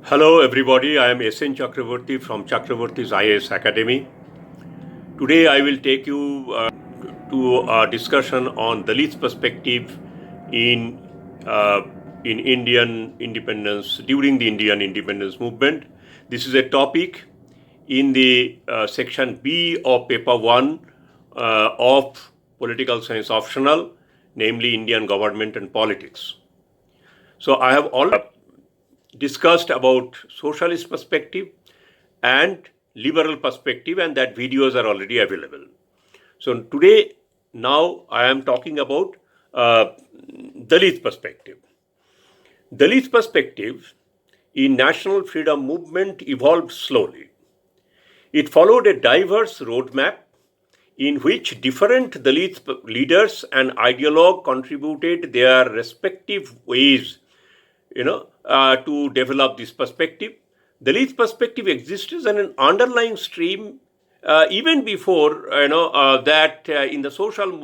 Hello everybody, I am S.N. Chakravorty from Chakravorty's IAS Academy. Today I will take you to a discussion on Dalits perspective in, in Indian independence, during the Indian independence movement. This is a topic in the section B of paper 1 of political science optional, namely Indian government and politics. So I have already discussed about socialist perspective and liberal perspective, and that videos are already available. So today, now I am talking about Dalit perspective. Dalit perspective in national freedom movement evolved slowly. It followed a diverse roadmap in which different Dalit leaders and ideologues contributed their respective ways to develop this perspective. Dalit perspective exists as an underlying stream even before that in the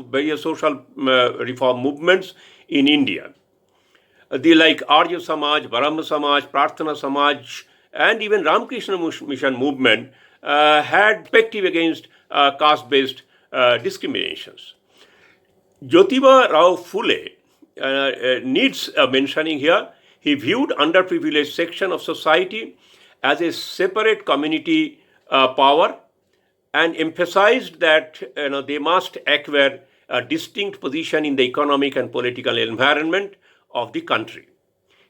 various social reform movements in India. The like Arya Samaj, Brahma Samaj, Prarthana Samaj, and even Ramakrishna Mission movement had perspective against caste-based discriminations. Jyotiba Rao Phule needs mentioning here. He viewed underprivileged section of society as a separate community power and emphasized that they must acquire a distinct position in the economic and political environment of the country.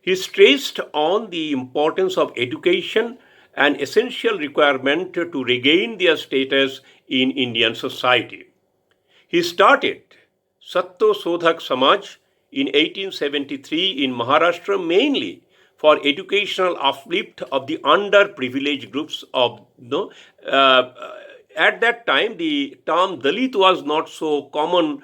He stressed on the importance of education, an essential requirement to regain their status in Indian society. He started Satto Sodhak Samaj in 1873 in Maharashtra, mainly for educational uplift of the underprivileged groups of at that time the term Dalit was not so common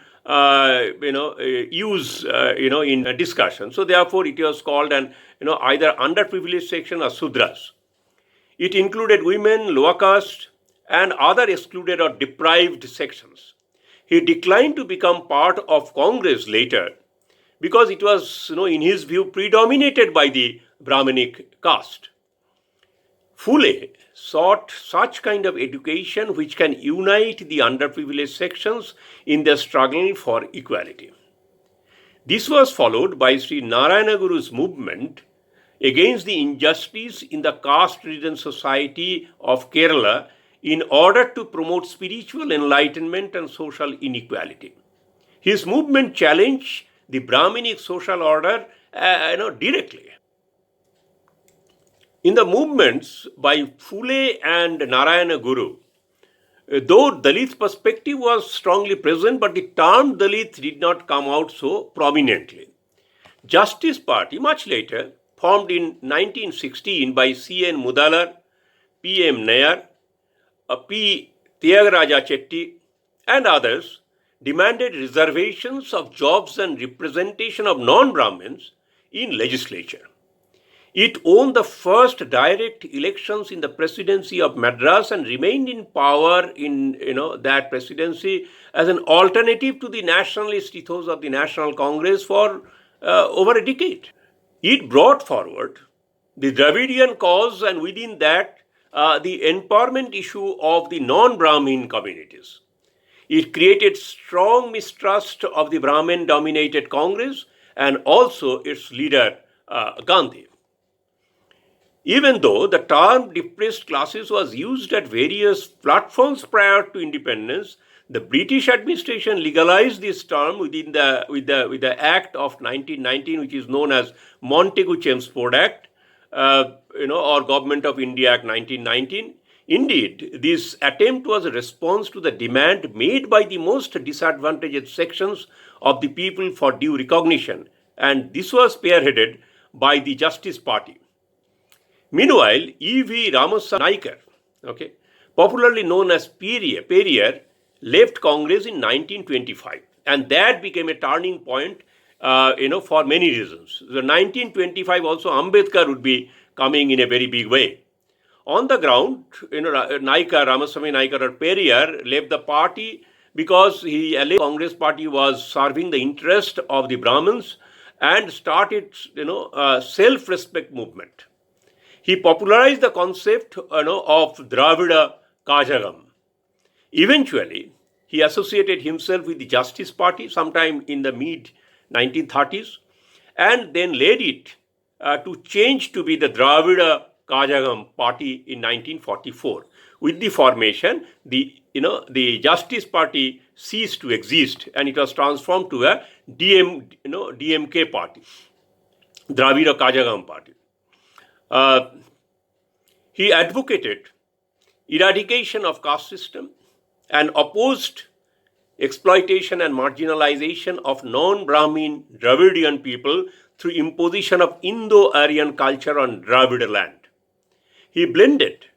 use in discussion. So therefore it was called an either underprivileged section or Sudras. It included women, lower caste, and other excluded or deprived sections. He declined to become part of Congress later because it was, in his view, predominated by the Brahminic caste. Phule sought such kind of education which can unite the underprivileged sections in their struggle for equality. This was followed by Sri Narayana Guru's movement against the injustice in the caste-ridden society of Kerala in order to promote spiritual enlightenment and social inequality. His movement challenged the Brahminic social order directly. In the movements by Phule and Narayana Guru, though Dalit perspective was strongly present, but the term Dalit did not come out so prominently. Justice Party, much later, formed in 1916 by C.N. Mudalar, P.M. Nayar, P. Tyagaraja Chetty, and others, demanded reservations of jobs and representation of non-Brahmins in legislature. It won the first direct elections in the presidency of Madras and remained in power in that presidency as an alternative to the nationalist ethos of the National Congress for over a decade. It brought forward the Dravidian cause and within that the empowerment issue of the non-Brahmin communities. It created strong mistrust of the Brahmin-dominated Congress and also its leader, Gandhi. Even though the term depressed classes was used at various platforms prior to independence, the British administration legalized this term with the Act of 1919, which is known as Montagu-Chelmsford Act, or Government of India Act 1919. Indeed, this attempt was a response to the demand made by the most disadvantaged sections of the people for due recognition, and this was spearheaded by the Justice Party. Meanwhile, E.V. Ramaswamy Naikar, popularly known as Periyar, left Congress in 1925, and that became a turning point, for many reasons. So 1925 also Ambedkar would be coming in a very big way. On the ground, Ramaswamy Naikar or Periyar left the party because he alleged Congress party was serving the interest of the Brahmins and started, self-respect movement. He popularized the concept of Dravida Kajagam. Eventually, he associated himself with the Justice Party sometime in the mid 1930s and then led it to change to be the Dravida Kajagam Party in 1944. With the formation, the Justice Party ceased to exist and it was transformed to a DMK party, Dravida Kajagam Party. He advocated eradication of caste system and opposed exploitation and marginalization of non-Brahmin Dravidian people through imposition of Indo-Aryan culture on Dravida land. He blended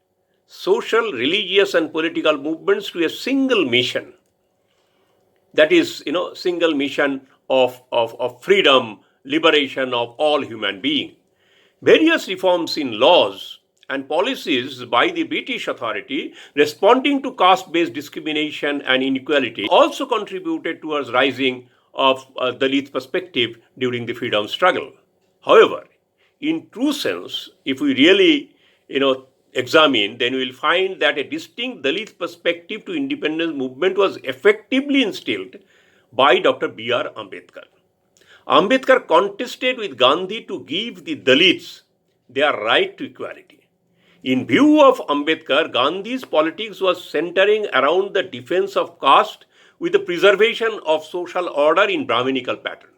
social, religious and political movements to a single mission. That is, single mission of freedom, liberation of all human beings. Various reforms in laws and policies by the British authority responding to caste-based discrimination and inequality also contributed towards rising of Dalit perspective during the freedom struggle. However, in true sense, if we really, examine, then we will find that a distinct Dalit perspective to independence movement was effectively instilled by Dr. B.R. Ambedkar. Ambedkar contested with Gandhi to give the Dalits their right to equality. In view of Ambedkar, Gandhi's politics was centering around the defense of caste with the preservation of social order in Brahminical pattern.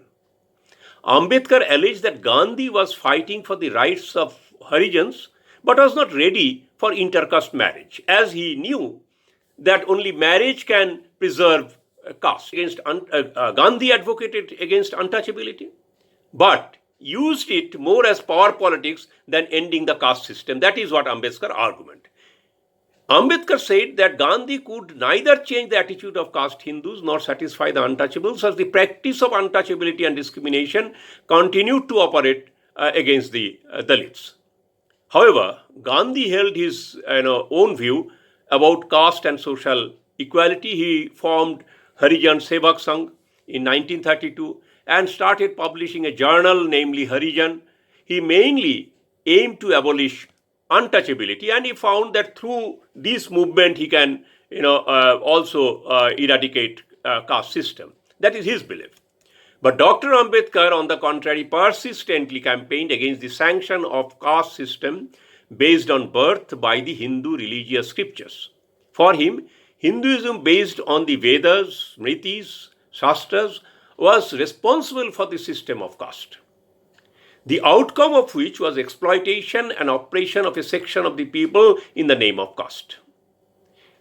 Ambedkar alleged that Gandhi was fighting for the rights of Harijans but was not ready for intercaste marriage, as he knew that only marriage can preserve caste. Gandhi advocated against untouchability, but used it more as power politics than ending the caste system. That is what Ambedkar's argument. Ambedkar said that Gandhi could neither change the attitude of caste Hindus nor satisfy the untouchables, as the practice of untouchability and discrimination continued to operate against the Dalits. However, Gandhi held his own view about caste and social equality. He formed Harijan Sevak Sangh in 1932 and started publishing a journal, namely Harijan. He mainly aimed to abolish untouchability, and he found that through this movement he can also eradicate caste system. That is his belief. But Dr. Ambedkar, on the contrary, persistently campaigned against the sanction of caste system based on birth by the Hindu religious scriptures. For him, Hinduism based on the Vedas, Smritis, Shastras was responsible for the system of caste, the outcome of which was exploitation and oppression of a section of the people in the name of caste.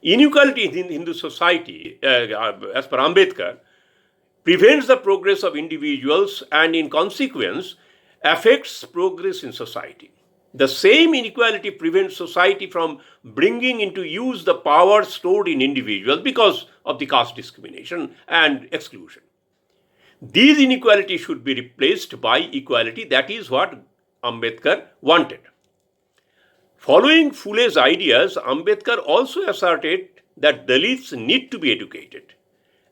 Inequality in Hindu society, as per Ambedkar, prevents the progress of individuals and in consequence affects progress in society. The same inequality prevents society from bringing into use the power stored in individuals because of the caste discrimination and exclusion. These inequalities should be replaced by equality. That is what Ambedkar wanted. Following Phule's ideas, Ambedkar also asserted that Dalits need to be educated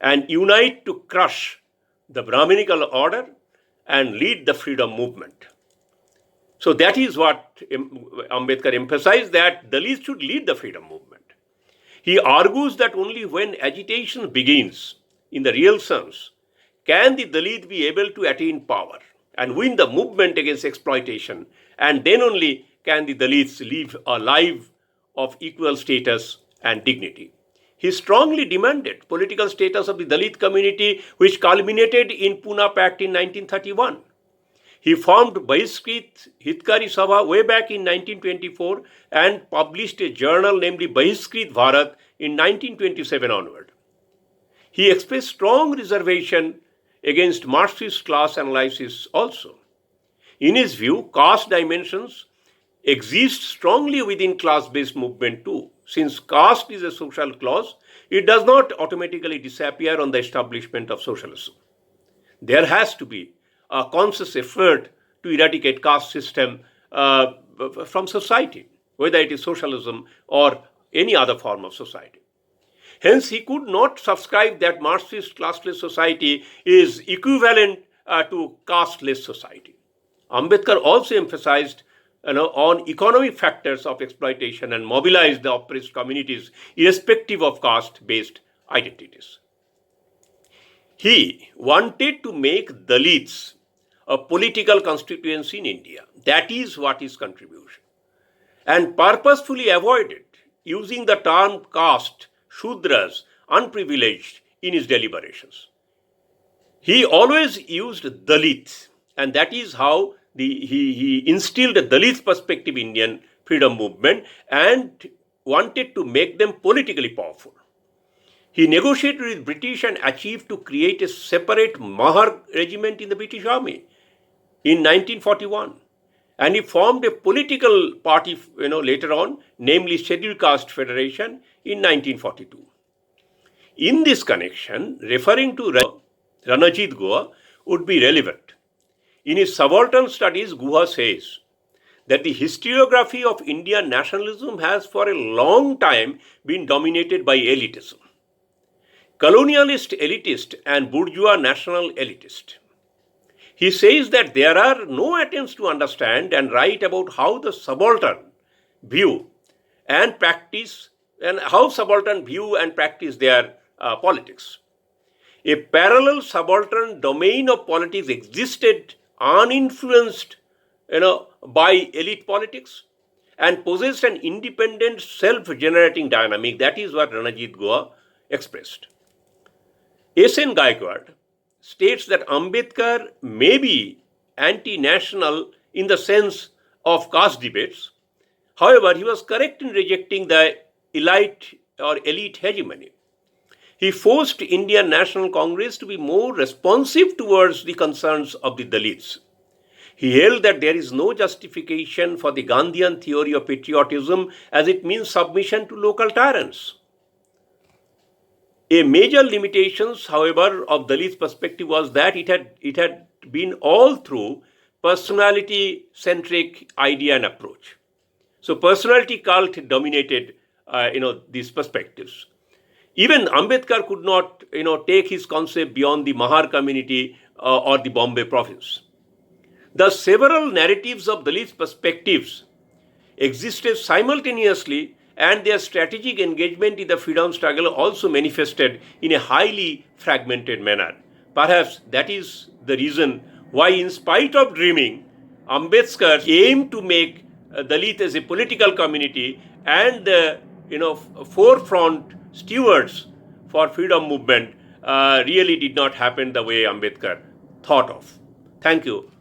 and unite to crush the Brahminical order and lead the freedom movement. So that is what Ambedkar emphasized, that Dalits should lead the freedom movement. He argues that only when agitation begins in the real sense can the Dalit be able to attain power and win the movement against exploitation, and then only can the Dalits live a life of equal status and dignity. He strongly demanded political status of the Dalit community, which culminated in Pune Pact in 1931. He formed Bahiskrit Hitkari Sabha way back in 1924 and published a journal named Bahiskrit Bharat in 1927 onward. He expressed strong reservation against Marxist class analysis also. In his view, caste dimensions exist strongly within class-based movement too. Since caste is a social clause, it does not automatically disappear on the establishment of socialism. There has to be a conscious effort to eradicate caste system from society, whether it is socialism or any other form of society. Hence, he could not subscribe that Marxist classless society is equivalent to casteless society. Ambedkar also emphasized on economic factors of exploitation and mobilize the oppressed communities irrespective of caste-based identities. He wanted to make Dalits a political constituency in India. That is what his contribution. And purposefully avoided using the term caste, Shudras, unprivileged in his deliberations. He always used Dalit, and that is how he instilled a Dalit perspective Indian freedom movement and wanted to make them politically powerful. He negotiated with British and achieved to create a separate Mahar regiment in the British Army in 1941. And he formed a political party, later on, namely Scheduled Caste Federation in 1942. In this connection, referring to Ranajit Guha would be relevant. In his subaltern studies, Guha says that the historiography of Indian nationalism has for a long time been dominated by elitism. Colonialist elitist and bourgeois national elitist. He says that there are no attempts to understand and write about how the subaltern view and practice their politics. A parallel subaltern domain of politics existed uninfluenced by elite politics and possessed an independent self-generating dynamic. That is what Ranajit Guha expressed. S.N. Gaikwad states that Ambedkar may be anti-national in the sense of caste debates. However, he was correct in rejecting the elite hegemony. He forced Indian National Congress to be more responsive towards the concerns of the Dalits. He held that there is no justification for the Gandhian theory of patriotism as it means submission to local tyrants. A major limitations, however, of Dalit perspective was that it had been all through personality-centric idea and approach. So personality cult dominated, these perspectives. Even Ambedkar could not, take his concept beyond the Mahar community or the Bombay province. Thus, several narratives of Dalit perspectives existed simultaneously, and their strategic engagement in the freedom struggle also manifested in a highly fragmented manner. Perhaps that is the reason why, in spite of dreaming, Ambedkar aimed to make Dalit as a political community and the forefront stewards for freedom movement really did not happen the way Ambedkar thought of. Thank you.